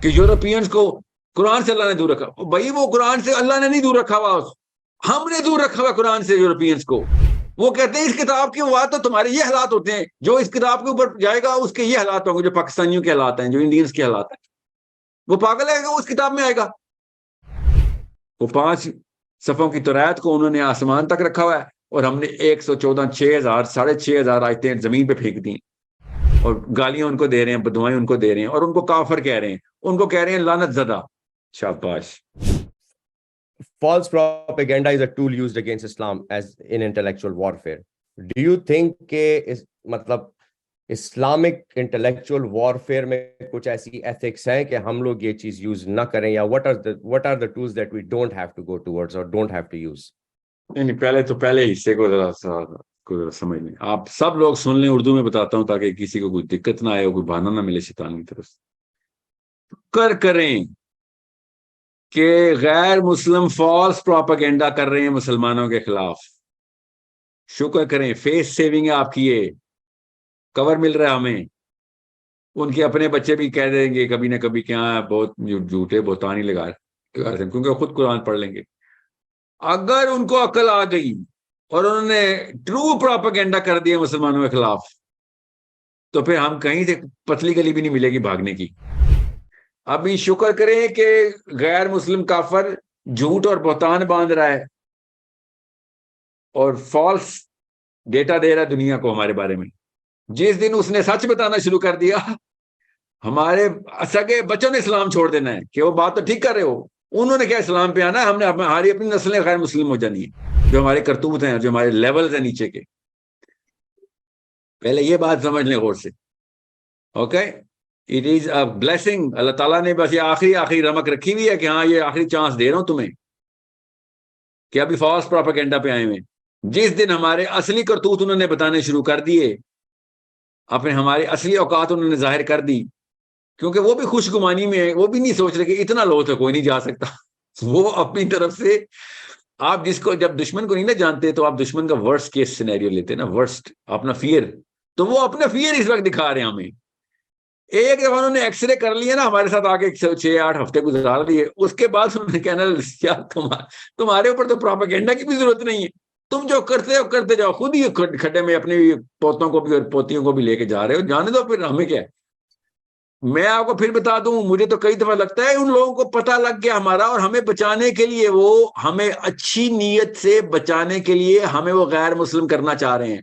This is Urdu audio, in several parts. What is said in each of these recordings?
کہ یورپینز کو قرآن سے اللہ نے دور رکھا. بھائی وہ قرآن سے اللہ نے نہیں دور رکھا ہوا, ہم نے دور رکھا ہوا قرآن سے یورپینز کو. وہ کہتے ہیں اس کتاب کی بات تو تمہارے یہ حالات ہوتے ہیں, جو اس کتاب کے اوپر جائے گا اس کے یہ حالات ہوں گے, جو پاکستانیوں کے حالات ہیں, جو انڈینز کے حالات ہیں. وہ پاگل ہے کہ وہ اس کتاب میں آئے گا. وہ 5 صفوں کی تورات کو انہوں نے آسمان تک رکھا ہوا ہے, اور ہم نے 114 6,000 6,500 آیتیں زمین پہ پھینک دی, اور گالیاں ان کو دے رہے ہیں, بدوائیں ان کو دے رہے ہیں, اور ان کو کافر کہہ رہے ہیں, ان کو کہہ رہے ہیں لعنت زدہ. شاباش. False propaganda is a tool used against Islam as in intellectual warfare. Do you think کہ مطلب اسلامک انٹلیکچوئل وارفیئر میں کچھ ایسی ایتھکس ہیں کہ ہم لوگ یہ چیز یوز نہ کریں, یا what are the tools that we don't have to go towards or don't have to use? نہیں, پہلے حصے کو ذرا سمجھ لیں. آپ سب لوگ سن لیں, اردو میں بتاتا ہوں تاکہ کسی کو کوئی دقت نہ آئے, کوئی بہانہ نہ ملے شیطان کی طرف سے. کریں کہ غیر مسلم فالس پروپیگنڈا کر رہے ہیں مسلمانوں کے خلاف, شکر کریں, فیس سیونگ آپ کی, یہ کور مل رہا ہے ہمیں. ان کے اپنے بچے بھی کہہ دیں گے کبھی نہ کبھی کیا بہت جھوٹے بہتان ہی لگا, کیونکہ خود قرآن پڑھ لیں گے. اگر ان کو عقل آ گئی اور انہوں نے ٹرو پروپیگنڈا کر دیا مسلمانوں کے خلاف, تو پھر ہم کہیں سے پتلی گلی بھی نہیں ملے گی بھاگنے کی. ابھی شکر کریں کہ غیر مسلم کافر جھوٹ اور بہتان باندھ رہا ہے اور فالس ڈیٹا دے رہا ہے دنیا کو ہمارے بارے میں. جس دن اس نے سچ بتانا شروع کر دیا, ہمارے سگے بچوں نے اسلام چھوڑ دینا ہے کہ وہ بات تو ٹھیک کر رہے ہو. انہوں نے کیا اسلام پہ آنا ہے, ہم نے ہماری اپنی نسلیں غیر مسلم ہو جانی ہے, جو ہمارے کرتوت ہیں, جو ہمارے لیولز ہیں نیچے کے. پہلے یہ بات سمجھ لیں غور سے. Okay, it is a blessing. اللہ تعالیٰ نے بس یہ آخری رمق رکھی ہوئی ہے کہ ہاں یہ آخری چانس دے رہا ہوں تمہیں کہ ابھی فالس پروپیگنڈا پہ آئے ہوئے. جس دن ہمارے اصلی کرتوت انہوں نے بتانے شروع کر دیے, اپنے ہماری اصلی اوقات انہوں نے ظاہر کر دی, کیونکہ وہ بھی خوش گمانی میں ہے, وہ بھی نہیں سوچ رہے کہ اتنا لو تو کوئی نہیں جا سکتا. وہ اپنی طرف سے, آپ جس کو جب دشمن کو نہیں نہ جانتے تو آپ دشمن کا ورسٹ کیس سینیریو لیتے نا, ورسٹ اپنا فیئر. تو وہ اپنا فیئر اس وقت دکھا رہے ہیں ہمیں. ایک دفعہ انہوں نے ایکس رے کر لیا نا ہمارے ساتھ آ کے 6-8 ہفتے گزار دیے, اس کے بعد انہوں نے کہنا کیا تمہارے اوپر تو پروپیگنڈا کی بھی ضرورت نہیں ہے, تم جو کرتے ہو کرتے جاؤ, خود ہی کھڈے میں اپنے پوتوں کو بھی اور پوتیوں کو بھی لے کے جا رہے ہو, جانے دو پھر, ہمیں کیا ہے. میں آپ کو پھر بتا دوں, مجھے تو کئی دفعہ لگتا ہے ان لوگوں کو پتہ لگ گیا ہمارا, اور ہمیں بچانے کے لیے, وہ ہمیں اچھی نیت سے بچانے کے لیے ہمیں وہ غیر مسلم کرنا چاہ رہے ہیں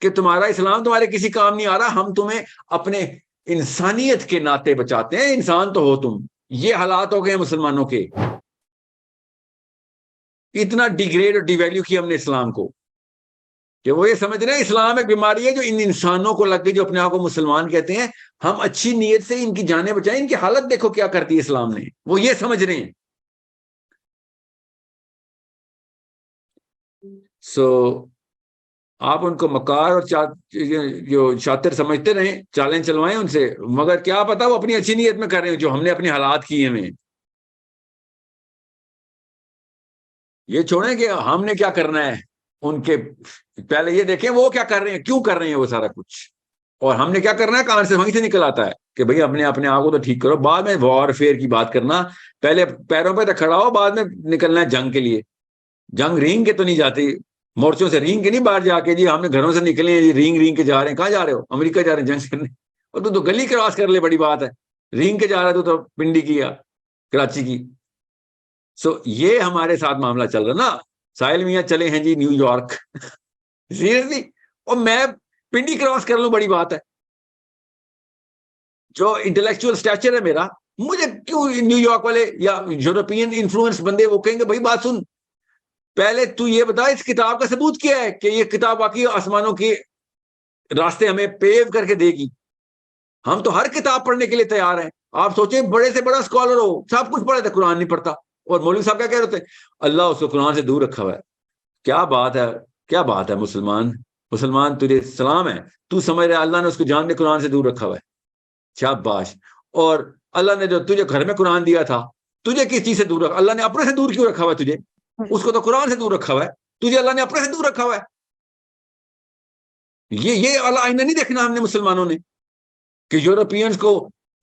کہ تمہارا اسلام تمہارے کسی کام نہیں آ رہا, ہم تمہیں اپنے انسانیت کے ناطے بچاتے ہیں, انسان تو ہو تم. یہ حالات ہو گئے ہیں مسلمانوں کے, اتنا ڈیگریڈ اور ڈی ویلیو کیا ہم نے اسلام کو کہ وہ یہ سمجھ رہے ہیں اسلام ایک بیماری ہے جو ان انسانوں کو لگ گئی جو اپنے آپ کو مسلمان کہتے ہیں. ہم اچھی نیت سے ان کی جانیں بچائیں, ان کی حالت دیکھو کیا کرتی ہے اسلام نے, وہ یہ سمجھ رہے ہیں. آپ ان کو مکار اور جو شاطر سمجھتے رہیں, چالیں چلوائیں ان سے, مگر کیا پتا وہ اپنی اچھی نیت میں کر رہے ہیں جو ہم نے اپنے حالات کیے ہیں. یہ چھوڑیں کہ ہم نے کیا کرنا ہے, ان کے پہلے یہ دیکھیں وہ کیا کر رہے ہیں, کیوں کر رہے ہیں وہ سارا کچھ, اور ہم نے کیا کرنا ہے, کہاں سے وہیں سے نکل آتا ہے کہ بھئی اپنے آپ کو تو ٹھیک کرو, بعد میں وار فیئر کی بات کرنا, پہلے پیروں پہ تو کھڑا ہو, بعد میں نکلنا ہے جنگ کے لیے. جنگ رینگ کے تو نہیں جاتی, مورچوں سے رینگ کے نہیں باہر جا کے جی ہم نے گھروں سے نکلے ہیں رینگ کے جا رہے ہیں. کہاں جا رہے ہو, امریکہ جا رہے ہیں جنگ کرنے, اور تو گلی کراس کر لے, بڑی بات ہے. رینگ کے جا رہا ہے تو پنڈی کی یا کراچی کی. یہ ہمارے ساتھ معاملہ چل رہا نا. ساحل میاں چلے ہیں جی نیو یارک, سیریسلی, اور میں پنڈی کراس کر لوں, بڑی بات ہے. جو انٹلیکچوئل سٹیچر ہے میرا, مجھے کیوں نیو یارک والے یا یورپین انفلوئنس بندے وہ کہیں گے بھائی بات سن, پہلے تو یہ بتا اس کتاب کا ثبوت کیا ہے کہ یہ کتاب واقعی آسمانوں کے راستے ہمیں پیو کر کے دے گی. ہم تو ہر کتاب پڑھنے کے لیے تیار ہیں. آپ سوچیں بڑے سے بڑا اسکالر ہو, سب کچھ پڑھے تھے, قرآن نہیں پڑھتا, اور مولوی صاحب کیا کہہ رہے تھے, اللہ اس کو قرآن سے دور رکھا ہوا ہے. کیا بات ہے, کیا بات ہے. مسلمان تجھے سلام ہے, تو سمجھ رہے اللہ نے اس کو جان کے قرآن سے دور رکھا ہوا ہے. شاباش. اور اللہ نے جو تجھے گھر میں قرآن دیا تھا, تجھے کس چیز سے دور رکھا, اللہ نے اپنے سے دور کیوں رکھا ہوا ہے تجھے, اس کو تو قرآن سے دور رکھا ہوا ہے, تجھے اللہ نے اپنے سے دور رکھا ہوا ہے. یہ اللہ آئینہ نہیں دیکھنا ہم نے مسلمانوں نے کہ یورپینز کو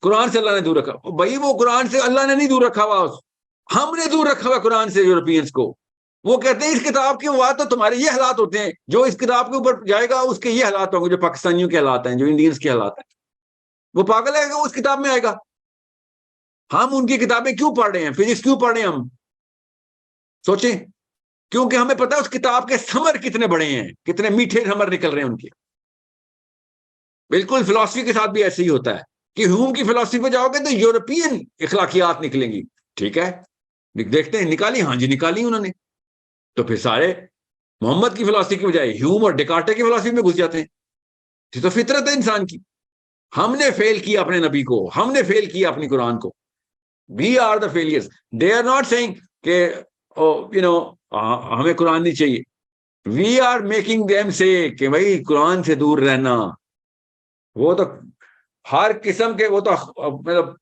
قرآن سے اللہ نے دور رکھا. بھائی وہ قرآن سے اللہ نے نہیں دور رکھا ہوا, ہم نے دور رکھا ہوا قرآن سے یورپینز کو. وہ کہتے ہیں اس کتاب کی بات تو تمہارے یہ حالات ہوتے ہیں, جو اس کتاب کے اوپر جائے گا اس کے یہ حالات ہوں گے, جو پاکستانیوں کے حالات ہیں, جو انڈینز کے حالات ہیں. وہ پاگل ہے کہ وہ اس کتاب میں آئے گا. ہم ان کی کتابیں کیوں پڑھ رہے ہیں, فزکس کیوں پڑھ رہے ہیں ہم؟ سوچیں, کیونکہ ہمیں پتا ہے اس کتاب کے ثمر کتنے بڑے ہیں, کتنے میٹھے ثمر نکل رہے ہیں ان کے. بالکل فلسفی کے ساتھ بھی ایسے ہی ہوتا ہے کہ ہیوم کی فلسفی پہ جاؤ گے تو یورپین اخلاقیات نکلیں گی. ٹھیک ہے, دیکھتے ہیں نکالی, ہاں جی نکالی انہوں نے. تو پھر سارے محمد کی فلسفی کی بجائے ہیوم اور ڈیکارٹے کی فلسفی میں گھس جاتے ہیں. یہ تو فطرت ہے انسان کی. ہم نے فیل کیا اپنے نبی کو, ہم نے فیل کیا اپنی قرآن کو. We are the failures. They are not saying کہ ہمیں قرآن نہیں چاہیے. We are making them say کہ بھائی قرآن سے دور رہنا. وہ تو ہر قسم کے, وہ تو مطلب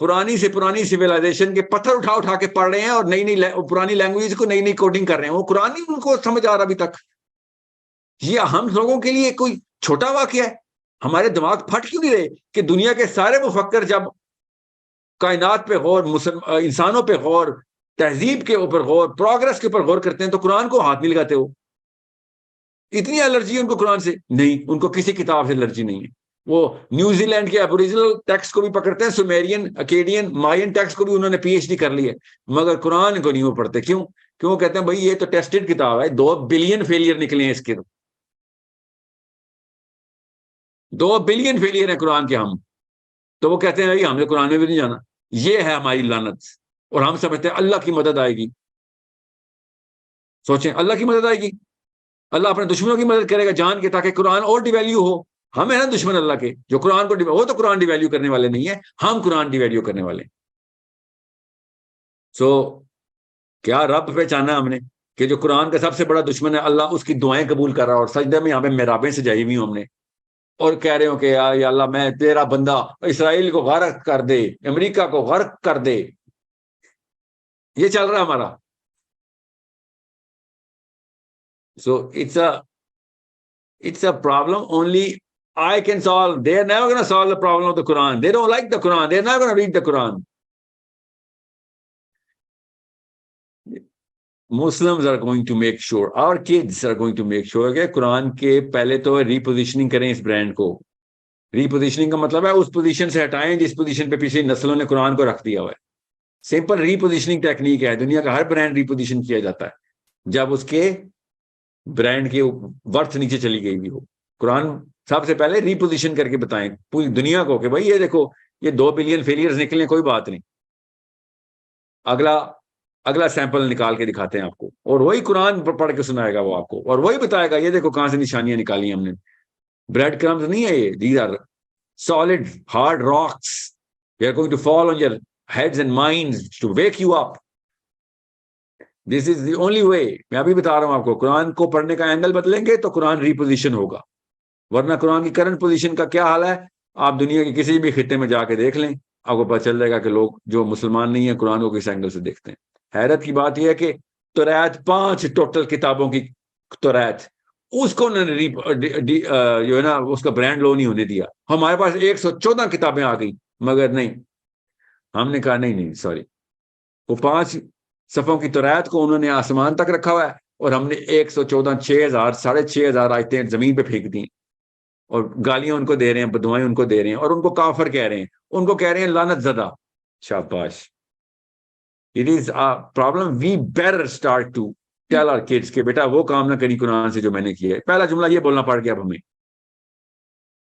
پرانی سے پرانی سویلائزیشن کے پتھر اٹھا اٹھا کے پڑھ رہے ہیں, اور نئی نئی پرانی لینگویج کو نئی نئی کوڈنگ کر رہے ہیں. وہ قرآن نہیں ان کو سمجھ آ رہا ابھی تک. یہ ہم لوگوں کے لیے کوئی چھوٹا واقعہ ہے؟ ہمارے دماغ پھٹ کیوں نہیں رہے کہ دنیا کے سارے مفکر جب کائنات پہ غور, انسانوں پہ غور, تہذیب کے اوپر غور, پروگرس کے اوپر غور کرتے ہیں, تو قرآن کو ہاتھ نہیں لگاتے. ہو اتنی الرجی ان کو قرآن سے نہیں, ان کو کسی کتاب سے الرجی نہیں ہے. وہ نیوزی لینڈ کے ابوریجنل ٹیکسٹ کو بھی پکڑتے ہیں, سومیرین, اکیڈین, مائن ٹیکسٹ کو بھی انہوں نے پی ایچ ڈی کر لی ہے, مگر قرآن کو نہیں وہ پڑھتے. کیوں؟ کیوں کہتے ہیں بھائی یہ تو ٹیسٹڈ کتاب ہے, 2 بلین فیلئر نکلے ہیں اس کے, 2 بلین فیلئر ہیں قرآن کے ہم. تو وہ کہتے ہیں بھائی ہم نے قرآن میں بھی نہیں جانا. یہ ہے ہماری لعنت, اور ہم سمجھتے ہیں اللہ کی مدد آئے گی. سوچیں, اللہ کی مدد آئے گی, اللہ اپنے دشمنوں کی مدد کرے گا جان کے, تاکہ قرآن اور ڈی ویلیو ہو. ہم ہیں نا دشمن اللہ کے, جو قرآن کو وہ تو قرآن ڈی ویلیو کرنے والے نہیں ہیں, ہم قرآن ڈی ویلیو کرنے والے ہیں. سو کیا رب پہچانا ہم نے کہ جو قرآن کا سب سے بڑا دشمن ہے, اللہ اس کی دعائیں قبول کر رہا ہے, اور سجدے میں یہاں پہ محرابیں سجائی ہوئی ہوں ہم نے, اور کہہ رہے ہو کہ یا اللہ میں تیرا بندہ, اسرائیل کو غرق کر دے, امریکہ کو غرق کر دے. یہ چل رہا ہے ہمارا. سو it's a problem only I can solve. They are never going to solve the problem of the Quran. They don't like the Quran. They're not going to read the Quran. Muslims are going to make sure, our kids are going to make sure کہ قرآن کے پہلے تو ریپوزیشننگ کریں اس برانڈ کو. ریپوزیشننگ کا مطلب ہے اس پوزیشن سے ہٹائیں جس پوزیشن پہ پچھلی نسلوں نے قرآن کو رکھ دیا ہوا ہے. سمپل ریپوزیشننگ ٹیکنیک ہے, دنیا کا ہر برانڈ ریپوزیشن کیا جاتا ہے جب اس کے برانڈ کی ورتھ نیچے چلی گئی بھی ہو. قرآن سب سے پہلے ریپوزیشن کر کے بتائیں پوری دنیا کو کہ بھائی یہ دیکھو یہ 2 بلین فیلئرز نکلیں, کوئی بات نہیں, اگلا سیمپل نکال کے دکھاتے ہیں آپ کو, اور وہی قرآن پڑھ کے سنائے گا وہ آپ کو, اور وہی بتائے گا یہ دیکھو کہاں سے نشانیاں نکالی ہم نے. بریڈ کرمز نہیں ہے یہ, these are solid hard rocks. They are going to fall on your heads and minds to wake you up. This is the only way. میں ابھی بتا رہا ہوں آپ کو, قرآن کو پڑھنے کا اینگل بدلیں گے تو قرآن ریپوزیشن ہوگا, ورنہ قرآن کی کرنٹ پوزیشن کا کیا حال ہے آپ دنیا کے کسی بھی خطے میں جا کے دیکھ لیں, آپ کو پتہ چل جائے گا کہ لوگ جو مسلمان نہیں ہیں قرآن کو کس اینگل سے دیکھتے ہیں. حیرت کی بات یہ ہے کہ توریت 5 ٹوٹل کتابوں کی توریت, اس کو جو ہے نا اس کا برانڈ لو نہیں ہونے دیا. ہمارے پاس 114 کتابیں آ گئی, مگر نہیں, ہم نے کہا نہیں سوری, وہ 5 صفوں کی توریت کو انہوں نے آسمان تک رکھا ہوا ہے, اور ہم نے 114 6,000 6,500 آیتیں زمین پہ پھینک دی, اور گالیاں ان کو دے رہے ہیں, بدوائیں ان کو دے رہے ہیں, اور ان کو کافر کہہ رہے ہیں, ان کو کہہ رہے ہیں لعنت زدہ. شاباش. It is a problem. We better start to tell our kids کہ بیٹا وہ کام نہ کری قرآن سے جو میں نے کیا ہے. پہلا جملہ یہ بولنا پڑ گیا اب ہمیں.